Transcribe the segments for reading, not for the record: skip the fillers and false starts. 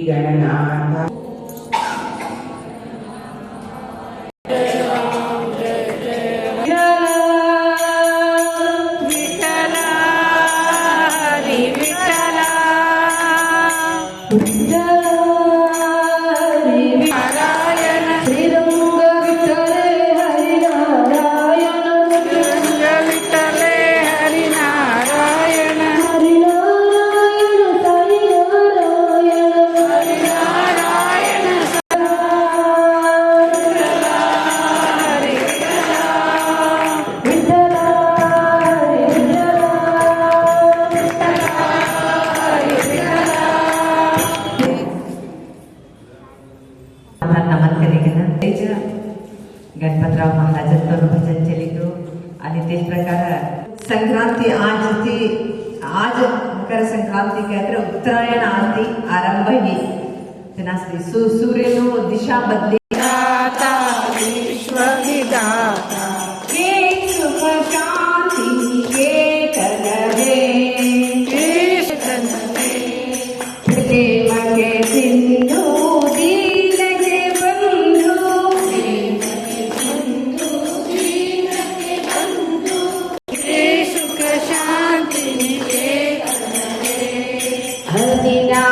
गणनाथ गणपतराव महाराजांचं भजन चलितो आणि तेच प्रकार संक्रांति आज मकर संक्रांति कहते उत्तरायण आरती आरंभ ही तेनास्ती सूर्यनो दिशा बदली विश्व विधाता एक सुख शांति के कलवे प्रेम के सिंधु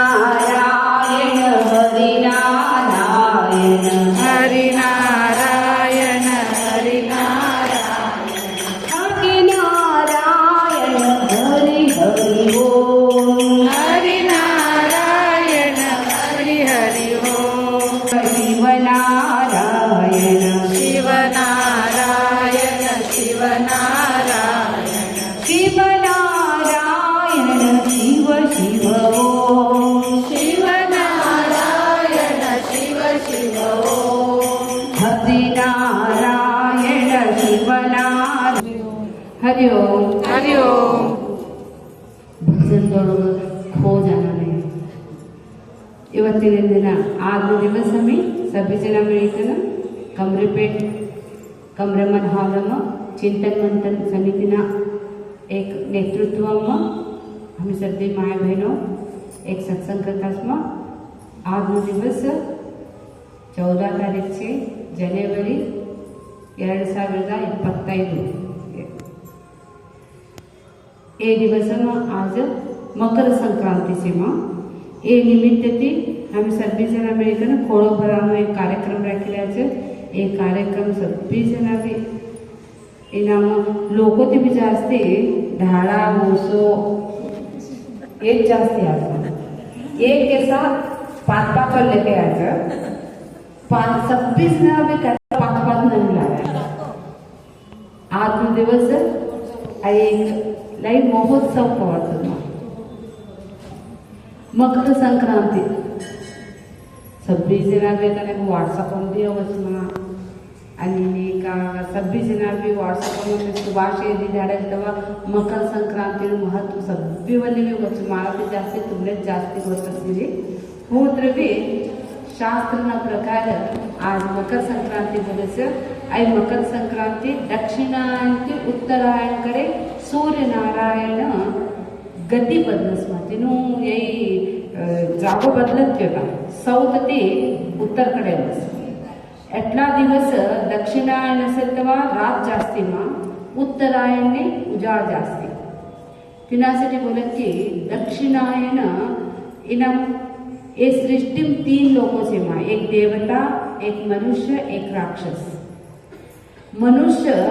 हरिनारायण हरिनारायण हरिनारायण हरिनारायण हरिनारायण हरि हरि ओम हरिनारायण हरि हरि ओम शिवनारायण शिवनारायण शिवनारायण शिवनारायण शिव शिव ओम शिवनारायण शिव शिव ओम हरिनारायण शिवनारायण हरि ओम हरि ओम ಭಜನದೊಳಗೆ ಖೋ ಜಾನೇ ಇವತ್ತಿನ ದಿನ 6 ದಿವಸ आम्ही सभी जन मिळून कमरेपेठ कमरेमन हावलम चिंतन मंथन समितीना एक नेतृत्व आम्ही सर्व माय बहिणो एक सत्संग करतास मग 6 दिवस 14 तारीखचे जानेवारी 2025 ए दिवस आज मकर संक्रांति से ए निमित्त आम्ही सभी जन मिळून खोळोभरानो एक कार्यक्रम राखिल्याचे एक कार्यक्रम सभी जन इनाम लोक ते भी जास्ती ढाळा ओसो एक जास्ती आता एक के साथ 5 पर लेके आजा 26 ना भी 5 नहीं लाया 8 दिवस एक लाईव्ह महोत्सव पडतो मकर संक्रांति 26 जन व्हॉट्सअप वचमा आणि का 26 जन व्हॉट्सअप शुभाशय दिले तेव्हा मकर संक्रांति महत्व सभी वाले भी मला भी जास्ती तुमने जास्ती गोष्टी होत्र भी शास्त्र प्रकार आज मकर संक्रांति बोले आई मकर संक्रांति दक्षिणायन ते उत्तरायण कडे सूर्य नारायण गती बदलस तीन यही जागो बदलत गेला साऊथ ते उत्तर कडे बस एटला दिवस दक्षिणायन असेल तेव्हा रात जास्ती उत्तरायण ने उजाड जास्ती तिनासाठी बोलत की दक्षिणायन इनाम ये सृष्टि 3 लोगों से एक देवता एक मनुष्य एक राक्षस मनुष्य